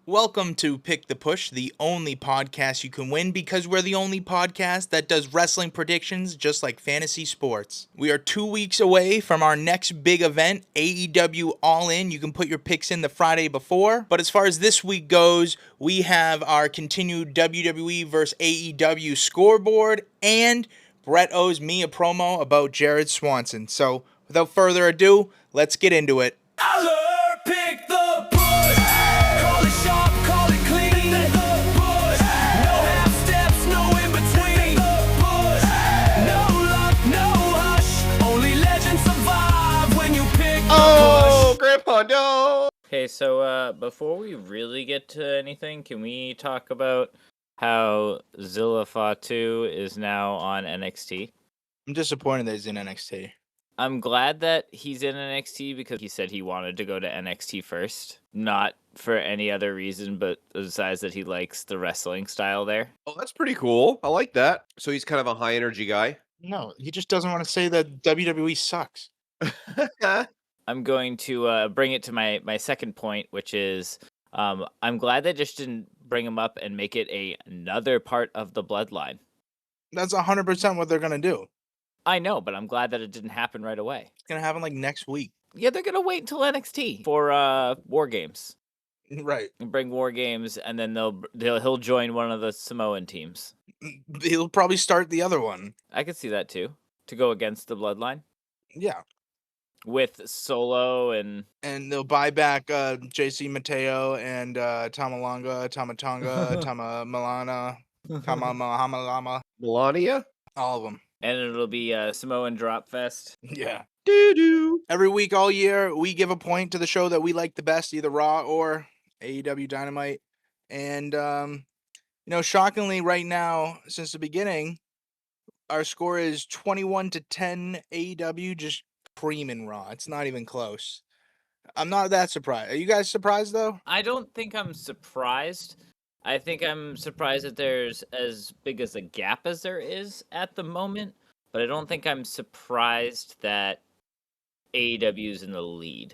Welcome to Pick the Push, the only podcast you can win because we're the only podcast that does wrestling predictions just like fantasy sports. We are 2 weeks away from our next big event, AEW All In. You can put your picks in the Friday before. But as far as this week goes, we have our continued WWE versus AEW scoreboard, and Brett owes me a promo about Jared Swanson. So without further ado, let's get into it. Pick the push. Call it sharp, call it clean. Pick the push. No half steps, no in between. Pick the push. No luck, no hush. Only legends survive when you pick the push. Grandpa, no! Okay, so before we really get to anything, can we talk about how Zilla Fatu is now on NXT? I'm disappointed that he's in NXT. I'm glad that he's in NXT because he said he wanted to go to NXT first, not for any other reason, but besides that he likes the wrestling style there. Oh, that's pretty cool. I like that. So he's kind of a high energy guy. No, he just doesn't want to say that WWE sucks. I'm going to bring it to my second point, which is I'm glad they just didn't bring him up and make it another part of the bloodline. That's 100% what they're going to do. I know, but I'm glad that it didn't happen right away. It's going to happen like next week. Yeah, they're going to wait until NXT for War Games. Right. And bring War Games, and then he'll join one of the Samoan teams. He'll probably start the other one. I could see that too, to go against the bloodline. Yeah. With Solo and they'll buy back JC Mateo and Tamalanga, Tamatonga, Tama Milana, Tama Mahamalama. Melania? All of them. And it'll be Samoan Drop Fest. Yeah. Doo-doo. Every week all year, we give a point to the show that we like the best, either Raw or AEW Dynamite. And, shockingly right now, since the beginning, our score is 21-10 AEW, just creaming Raw. It's not even close. I'm not that surprised. Are you guys surprised, though? I don't think I'm surprised. I think I'm surprised that there's as big as a gap as there is at the moment, but I don't think I'm surprised that AEW is in the lead.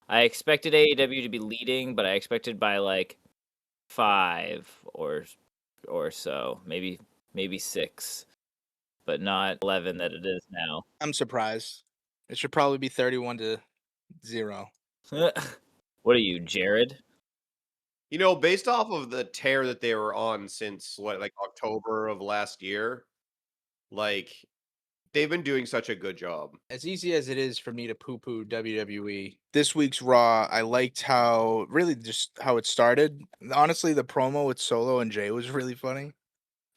I expected AEW to be leading, but I expected by like 5 or so, maybe 6, but not 11 that it is now. I'm surprised. It should probably be 31-0. What are you, Jared? Based off of the tear that they were on since October of last year, they've been doing such a good job. As easy as it is for me to poo-poo WWE, this week's Raw, I liked how it started. Honestly, the promo with Solo and Jay was really funny.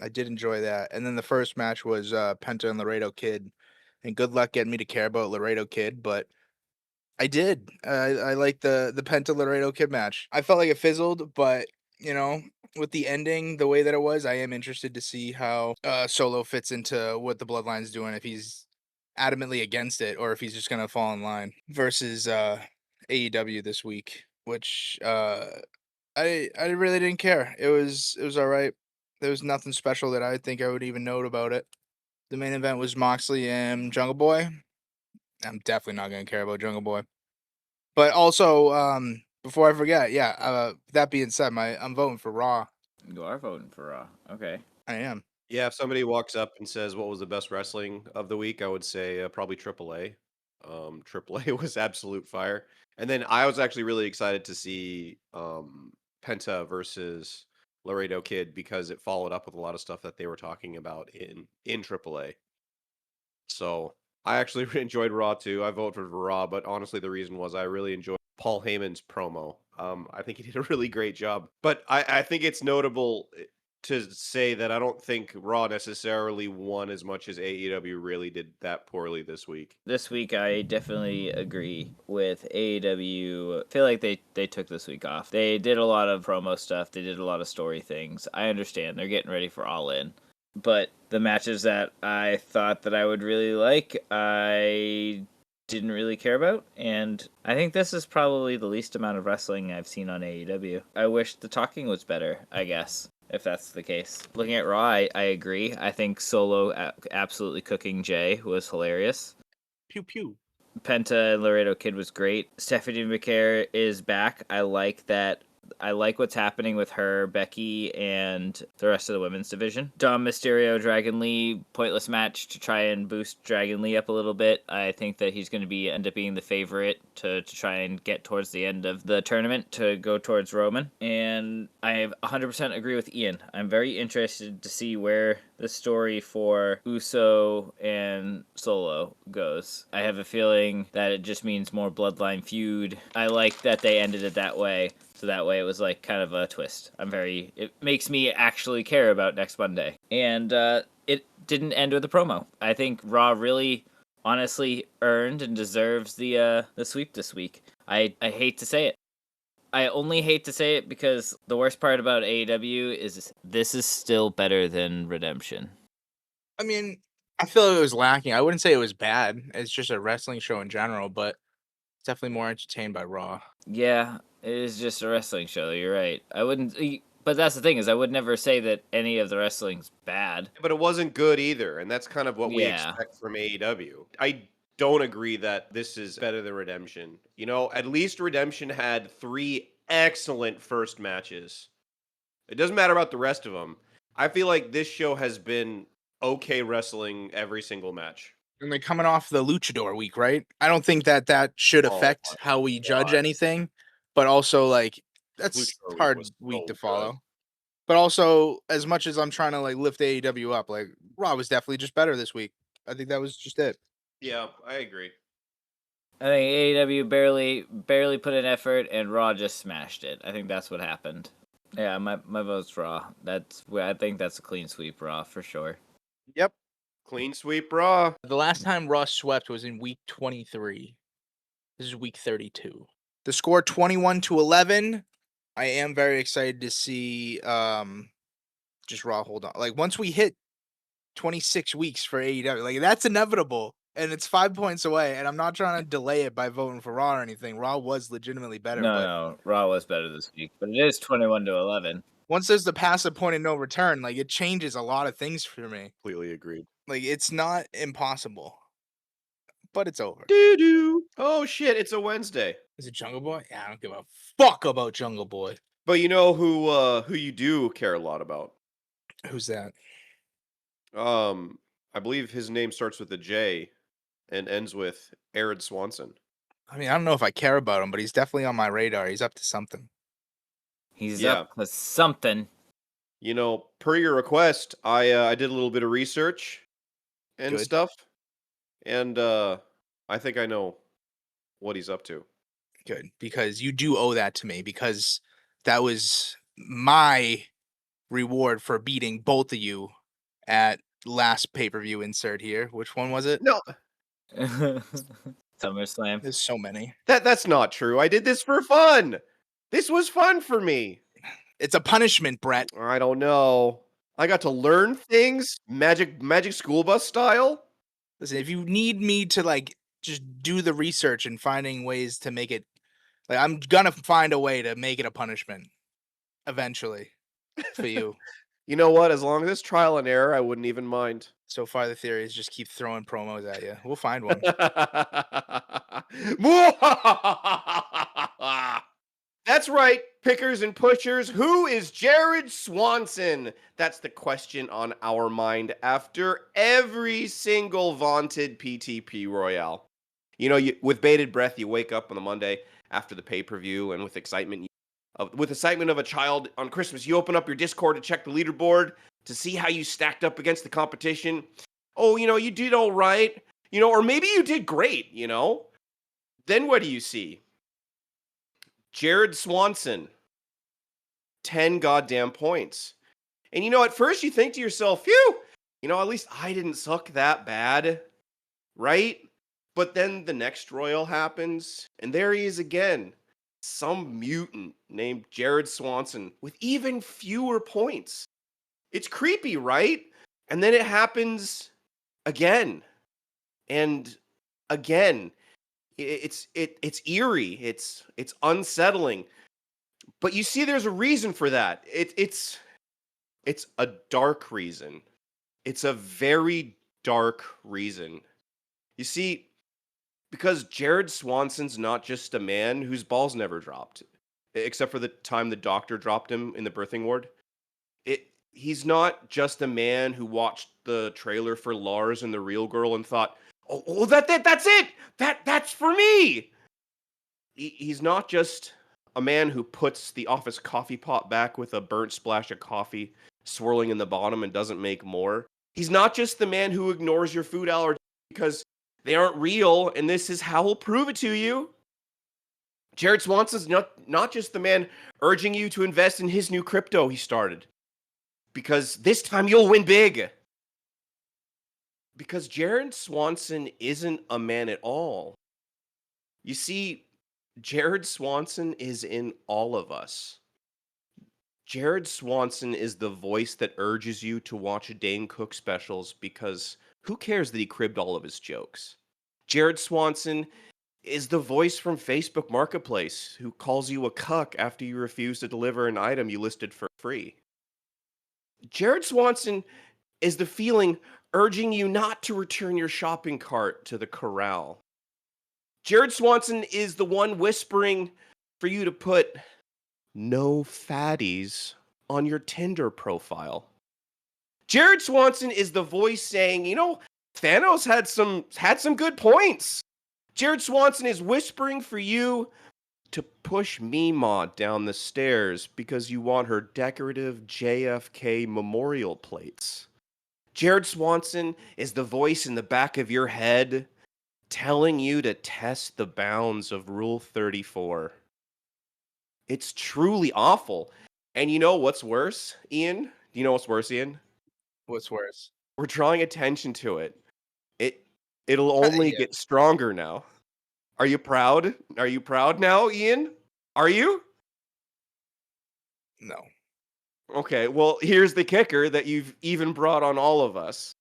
I did enjoy that. And then the first match was Penta and Laredo Kid. And good luck getting me to care about Laredo Kid, but I did. I liked the Penta Laredo Kid match. I felt like it fizzled, but with the ending the way that it was, I am interested to see how Solo fits into what the Bloodline's doing, if he's adamantly against it or if he's just gonna fall in line versus AEW this week, which I really didn't care. It was all right. There was nothing special that I think I would even note about it. The main event was Moxley and Jungle Boy. I'm definitely not gonna care about Jungle Boy. But also, before I forget, that being said, I'm voting for Raw. You are voting for Raw. Okay. I am. Yeah, if somebody walks up and says what was the best wrestling of the week, I would say probably AAA. AAA was absolute fire. And then I was actually really excited to see Penta versus Laredo Kid because it followed up with a lot of stuff that they were talking about in AAA. So I actually enjoyed Raw too. I voted for Raw, but honestly, the reason was I really enjoyed Paul Heyman's promo. I think he did a really great job. But I think it's notable to say that I don't think Raw necessarily won as much as AEW really did that poorly this week. This week, I definitely agree with AEW. I feel like they took this week off. They did a lot of promo stuff. They did a lot of story things. I understand. They're getting ready for All In. But the matches that I thought that I would really like, I didn't really care about. And I think this is probably the least amount of wrestling I've seen on AEW. I wish the talking was better, I guess, if that's the case. Looking at Raw, I agree. I think Solo absolutely cooking Jay was hilarious. Pew pew. Penta and Laredo Kid was great. Stephanie McCare is back. I like that I like what's happening with her, Becky, and the rest of the women's division. Dom Mysterio, Dragon Lee, pointless match to try and boost Dragon Lee up a little bit. I think that he's going to end up being the favorite to try and get towards the end of the tournament to go towards Roman. And I 100% agree with Ian. I'm very interested to see where the story for Uso and Solo goes. I have a feeling that it just means more bloodline feud. I like that they ended it that way. So that way it was like kind of a twist. It makes me actually care about next Monday. And it didn't end with a promo. I think Raw really honestly earned and deserves the sweep this week. I hate to say it. I only hate to say it because the worst part about AEW is this is still better than Redemption. I mean, I feel it was lacking. I wouldn't say it was bad. It's just a wrestling show in general, but it's definitely more entertained by Raw. Yeah, it is just a wrestling show. You're right. I wouldn't, but that's the thing is I would never say that any of the wrestling's bad. But it wasn't good either, and that's kind of what we Yeah. expect from AEW. I don't agree that this is better than Redemption. You know, at least Redemption had 3 excellent first matches. It doesn't matter about the rest of them. I feel like this show has been okay wrestling every single match. And they're coming off the Luchador week, right? I don't think that should Oh affect my how we judge God. anything, but also like that's Luchador week hard was week so to good. follow. But also, as much as I'm trying to like lift AEW up, like Raw was definitely just better this week. I think that was just it. Yeah, I agree. I think AEW barely put in effort and Raw just smashed it. I think that's what happened. Yeah, my vote's Raw. I think that's a clean sweep Raw for sure. Yep. Clean sweep Raw. The last time Raw swept was in week 23. This is week 32. The score 21-11. I am very excited to see just Raw hold on. Like once we hit 26 weeks for AEW, like that's inevitable. And it's 5 points away. And I'm not trying to delay it by voting for Raw or anything. Raw was legitimately better. But No, Raw was better this week, but it is 21-11. once there's the passive point of no return, like it changes a lot of things for me. Completely agreed. Like it's not impossible, but it's over. Doo-doo. Oh shit, it's a Wednesday. Is it Jungle Boy? Yeah, I don't give a fuck about Jungle Boy. But you know who you do care a lot about? Who's that? I believe his name starts with a J and ends with Jared Swanson. I mean, I don't know if I care about him, but he's definitely on my radar. He's up to something. He's Yeah. up to something. You know, per your request, I did a little bit of research and Good. stuff, and I think I know what he's up to. Good, because you do owe that to me, because that was my reward for beating both of you at last pay-per-view insert here. Which one was it? No, SummerSlam. There's so many. that's not true. I did this for fun. This was fun for me. It's a punishment, Brett. I don't know. I got to learn things, magic school bus style. Listen, if you need me to like just do the research and finding ways to make it, like I'm gonna find a way to make it a punishment eventually for you. You know what? As long as it's trial and error, I wouldn't even mind. So far, the theory is just keep throwing promos at you. We'll find one. That's right, pickers and pushers. Who is Jared Swanson? That's the question on our mind after every single vaunted PTP Royale. You know, with bated breath, you wake up on the Monday after the pay-per-view, and with excitement of a child on Christmas, you open up your Discord to check the leaderboard to see how you stacked up against the competition. Oh, you know, you did all right. You know, or maybe you did great, you know? Then what do you see? Jared Swanson, 10 goddamn points. And you know, at first you think to yourself, phew, you know, at least I didn't suck that bad, right? But then the next Royal happens, and there he is again. Some mutant named Jared Swanson with even fewer points. It's creepy, right? And then it happens again and again. It's eerie. It's unsettling. But you see, there's a reason for that. It's a dark reason. It's a very dark reason. You see, because Jared Swanson's not just a man whose balls never dropped. except for the time the doctor dropped him in the birthing ward. He's not just a man who watched the trailer for Lars and the Real Girl and thought, "Oh, that's it. That's for me." He's not just a man who puts the office coffee pot back with a burnt splash of coffee swirling in the bottom and doesn't make more. He's not just the man who ignores your food allergies because they aren't real, and this is how he'll prove it to you. Jared Swanson's not just the man urging you to invest in his new crypto he started, because this time you'll win big. Because Jared Swanson isn't a man at all. You see, Jared Swanson is in all of us. Jared Swanson is the voice that urges you to watch Dane Cook specials because who cares that he cribbed all of his jokes? Jared Swanson is the voice from Facebook Marketplace who calls you a cuck after you refuse to deliver an item you listed for free. Jared Swanson is the feeling urging you not to return your shopping cart to the corral. Jared Swanson is the one whispering for you to put no fatties on your Tinder profile. Jared Swanson is the voice saying, Thanos had some good points. Jared Swanson is whispering for you to push Meemaw down the stairs because you want her decorative JFK memorial plates. Jared Swanson is the voice in the back of your head telling you to test the bounds of Rule 34. It's truly awful. And you know what's worse, Ian? Do you know what's worse, Ian? What's worse? We're drawing attention to it. It'll only get stronger now. Are you proud? Are you proud now, Ian? Are you? No. Okay, well, here's the kicker that you've even brought on all of us.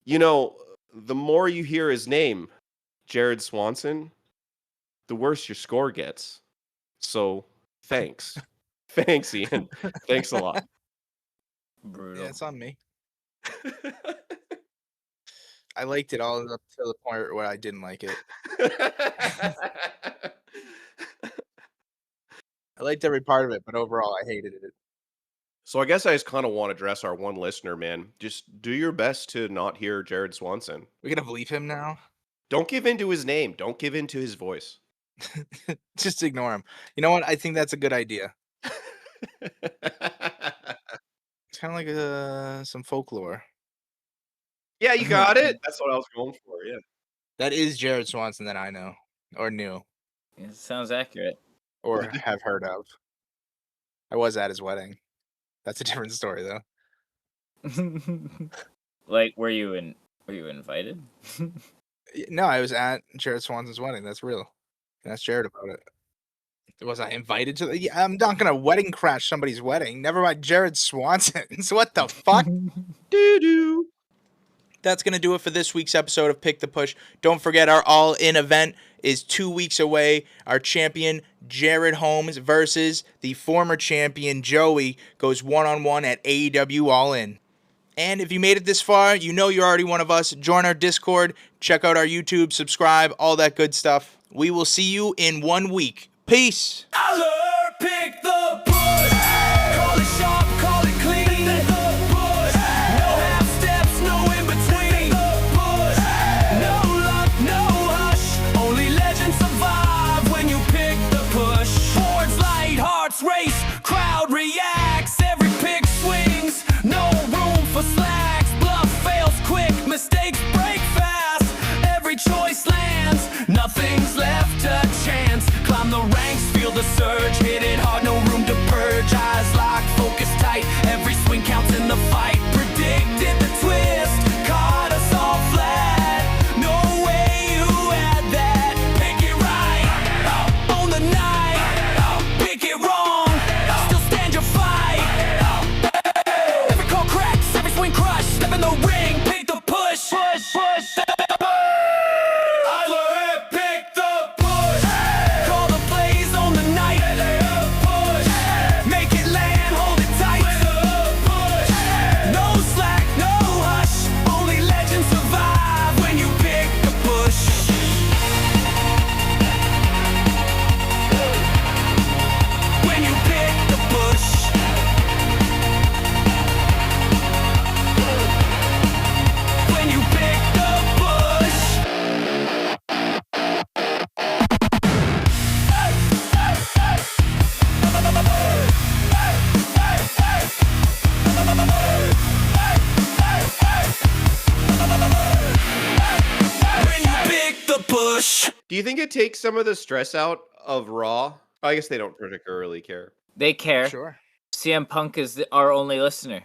The more you hear his name, Jared Swanson, the worse your score gets. So, thanks. Thanks, Ian. Thanks a lot. Brutal. Yeah, it's on me. I liked it all up to the point where I didn't like it. I liked every part of it, but overall, I hated it. So I guess I just kind of want to address our one listener, man. Just do your best to not hear Jared Swanson. We're gonna believe him now. Don't give in to his name. Don't give in to his voice. Just ignore him. You know what? I think that's a good idea. It's kind of like some folklore. Yeah, you got it. That's what I was going for. Yeah. That is Jared Swanson that I know or knew It sounds accurate. or have heard of. I was at his wedding. That's a different story, though. Like, were you invited? No, I was at Jared Swanson's wedding. That's real. And that's Jared about it. Was I invited to the? Yeah, I'm not gonna wedding crash somebody's wedding. Never mind Jared Swanson. So what the fuck? Doo-doo. That's going to do it for this week's episode of Pick the Push. Don't forget our all-in event is 2 weeks away. Our champion, Jared Holmes, versus the former champion, Joey, goes one-on-one at AEW All-In. And if you made it this far, you know you're already one of us. Join our Discord, check out our YouTube, subscribe, all that good stuff. We will see you in 1 week. Peace! Aller, pick the push. Call it sharp, call it clean. Pick the push. No half steps, no in between. Pick the push. No luck, no hush. Only legends survive when you pick the push. Boards light, hearts race, crowd reacts. Every pick swings, no room for slacks. Bluff fails quick, mistakes break fast. Every choice lands, nothing's left to chance. Climb the ranks, feel the surge, hit it hard, no room to purge. Eyes locked, focus tight, every swing counts in the fight. Predicted the twist, caught us all flat. No way you had that. Pick it right, own the night. Pick it wrong, still stand your fight. Every call cracks, every swing crushed. Step in the ring, pick the push. Push, push. I learned pick the push. Call the plays on the night. Push. Do you think it takes some of the stress out of Raw? I guess they don't particularly care. They care. Sure, CM Punk is our only listener.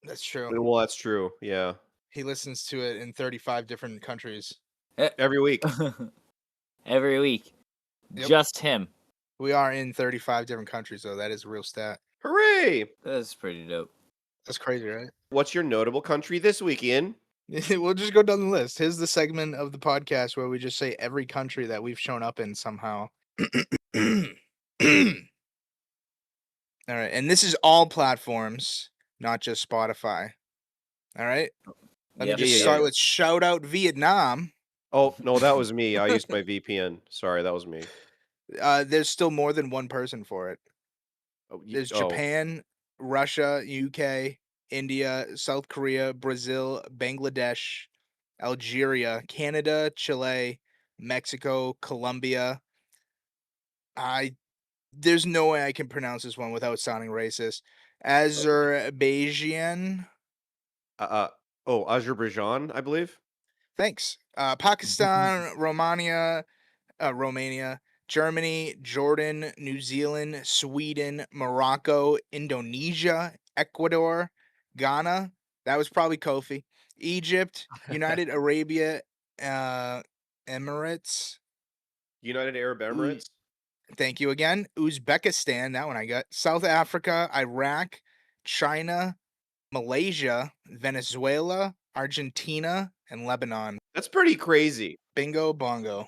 that's true. Well, that's true. Yeah. He listens to it in 35 different countries. Every week. Every week. Yep. Just him. We are in 35 different countries, though. That is a real stat. Hooray! That's pretty dope. That's crazy, right? What's your notable country this week, Ian? We'll just go down the list. Here's the segment of the podcast where we just say every country that we've shown up in somehow. All right, and this is all platforms, not just Spotify. All right. Let Yep. me just Yeah. start with shout out Vietnam. Oh, no, that was me. I used my VPN. Sorry, that was me. There's still more than one person for it. Oh, There's Japan, Russia, UK, India, South Korea, Brazil, Bangladesh, Algeria, Canada, Chile, Mexico, Colombia. There's no way I can pronounce this one without sounding racist. Azerbaijan. Azerbaijan, I believe. Thanks. Pakistan, Romania, Germany, Jordan, New Zealand, Sweden, Morocco, Indonesia, Ecuador, Ghana. That was probably Kofi. Egypt, United Arabia, Emirates. United Arab Emirates. Thank you again. Uzbekistan, that one I got. South Africa, Iraq, China, Malaysia, Venezuela, Argentina, and Lebanon. That's pretty crazy. Bingo bongo.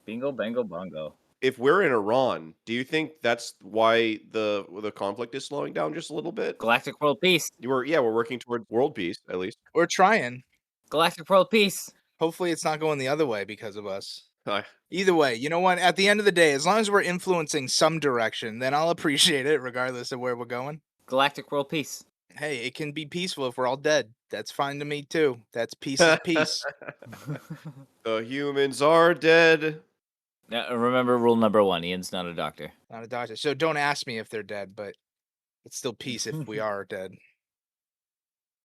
Bingo, bango, bongo. If we're in Iran, do you think that's why the conflict is slowing down just a little bit? Galactic World Peace. We're working towards world peace at least. We're trying. Galactic World Peace. Hopefully it's not going the other way because of us. I- Either way, you know what? At the end of the day, as long as we're influencing some direction, then I'll appreciate it regardless of where we're going. Galactic World Peace. Hey, it can be peaceful if we're all dead. That's fine to me too. That's peace is peace. The humans are dead. Now, remember rule number 1. Ian's not a doctor. Not a doctor. So don't ask me if they're dead, but it's still peace if we are dead.